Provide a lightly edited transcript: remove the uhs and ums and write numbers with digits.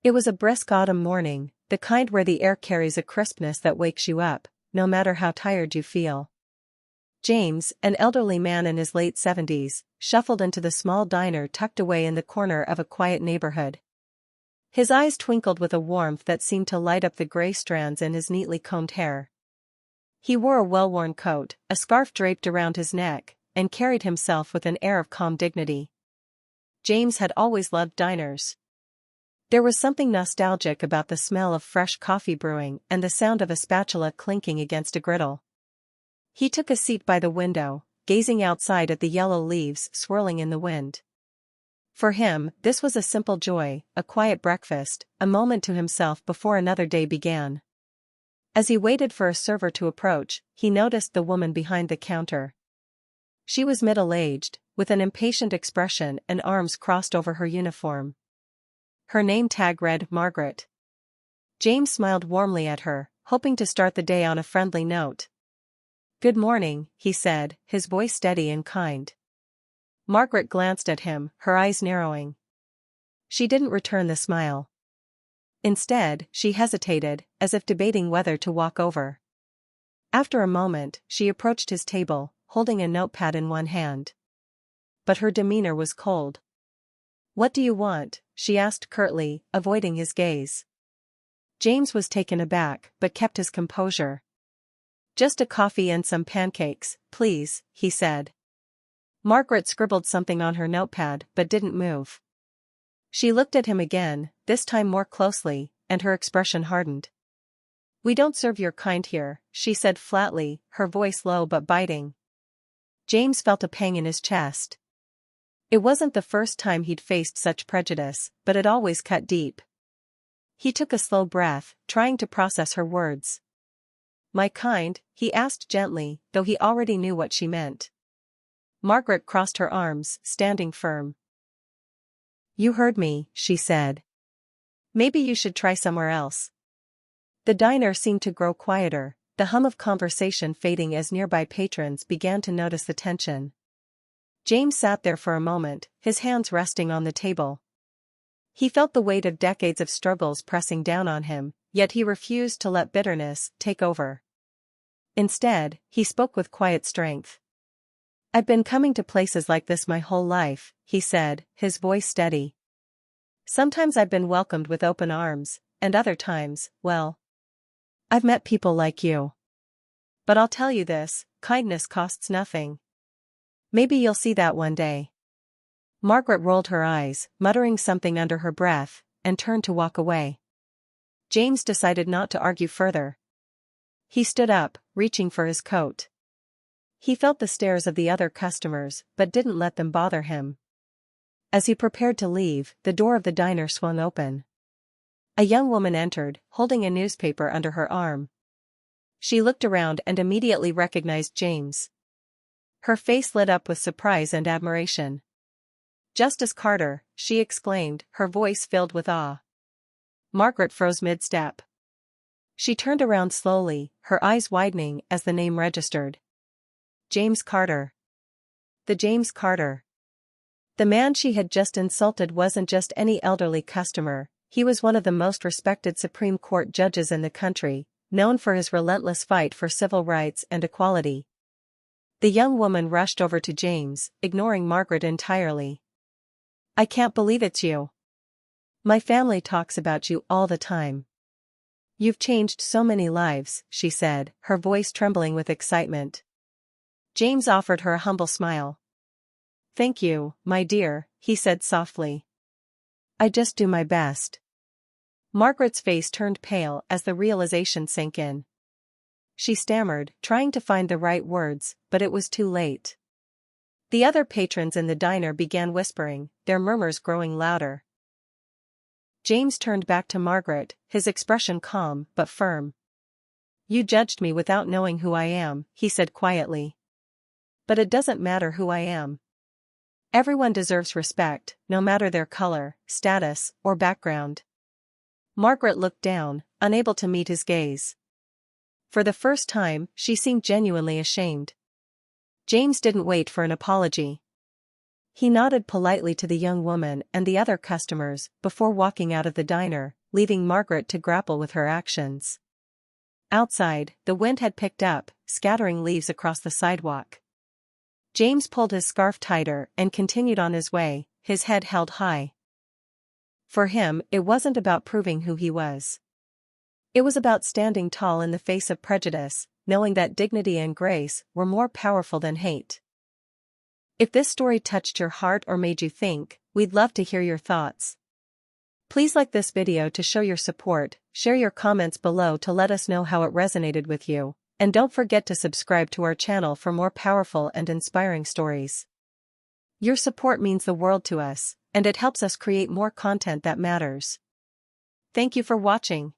It was a brisk autumn morning, the kind where the air carries a crispness that wakes you up, no matter how tired you feel. James, an elderly man in his late 70s, shuffled into the small diner tucked away in the corner of a quiet neighborhood. His eyes twinkled with a warmth that seemed to light up the gray strands in his neatly combed hair. He wore a well-worn coat, a scarf draped around his neck, and carried himself with an air of calm dignity. James had always loved diners. There was something nostalgic about the smell of fresh coffee brewing and the sound of a spatula clinking against a griddle. He took a seat by the window, gazing outside at the yellow leaves swirling in the wind. For him, this was a simple joy, a quiet breakfast, a moment to himself before another day began. As he waited for a server to approach, he noticed the woman behind the counter. She was middle-aged, with an impatient expression and arms crossed over her uniform. Her name tag read Margaret. James smiled warmly at her, hoping to start the day on a friendly note. "Good morning," he said, his voice steady and kind. Margaret glanced at him, her eyes narrowing. She didn't return the smile. Instead, she hesitated, as if debating whether to walk over. After a moment, she approached his table, holding a notepad in one hand. But her demeanor was cold. "What do you want?" she asked curtly, avoiding his gaze. James was taken aback, but kept his composure. "Just a coffee and some pancakes, please," he said. Margaret scribbled something on her notepad but didn't move. She looked at him again, this time more closely, and her expression hardened. "We don't serve your kind here," she said flatly, her voice low but biting. James felt a pang in his chest. It wasn't the first time he'd faced such prejudice, but it always cut deep. He took a slow breath, trying to process her words. "My kind?" he asked gently, though he already knew what she meant. Margaret crossed her arms, standing firm. "You heard me," she said. "Maybe you should try somewhere else." The diner seemed to grow quieter, the hum of conversation fading as nearby patrons began to notice the tension. James sat there for a moment, his hands resting on the table. He felt the weight of decades of struggles pressing down on him, yet he refused to let bitterness take over. Instead, he spoke with quiet strength. "I've been coming to places like this my whole life," he said, his voice steady. "Sometimes I've been welcomed with open arms, and other times, well, I've met people like you. But I'll tell you this, kindness costs nothing. Maybe you'll see that one day." Margaret rolled her eyes, muttering something under her breath, and turned to walk away. James decided not to argue further. He stood up, reaching for his coat. He felt the stares of the other customers, but didn't let them bother him. As he prepared to leave, the door of the diner swung open. A young woman entered, holding a newspaper under her arm. She looked around and immediately recognized James. Her face lit up with surprise and admiration. "Justice Carter," she exclaimed, her voice filled with awe. Margaret froze mid-step. She turned around slowly, her eyes widening as the name registered. James Carter. The James Carter. The man she had just insulted wasn't just any elderly customer, he was one of the most respected Supreme Court judges in the country, known for his relentless fight for civil rights and equality. The young woman rushed over to James, ignoring Margaret entirely. "I can't believe it's you. My family talks about you all the time. You've changed so many lives," she said, her voice trembling with excitement. James offered her a humble smile. "Thank you, my dear," he said softly. "I just do my best." Margaret's face turned pale as the realization sank in. She stammered, trying to find the right words, but it was too late. The other patrons in the diner began whispering, their murmurs growing louder. James turned back to Margaret, his expression calm but firm. "You judged me without knowing who I am," he said quietly. "But it doesn't matter who I am. Everyone deserves respect, no matter their color, status, or background." Margaret looked down, unable to meet his gaze. For the first time, she seemed genuinely ashamed. James didn't wait for an apology. He nodded politely to the young woman and the other customers before walking out of the diner, leaving Margaret to grapple with her actions. Outside, the wind had picked up, scattering leaves across the sidewalk. James pulled his scarf tighter and continued on his way, his head held high. For him, it wasn't about proving who he was. It was about standing tall in the face of prejudice, knowing that dignity and grace were more powerful than hate. If this story touched your heart or made you think, we'd love to hear your thoughts. Please like this video to show your support, share your comments below to let us know how it resonated with you, and don't forget to subscribe to our channel for more powerful and inspiring stories. Your support means the world to us, and it helps us create more content that matters. Thank you for watching.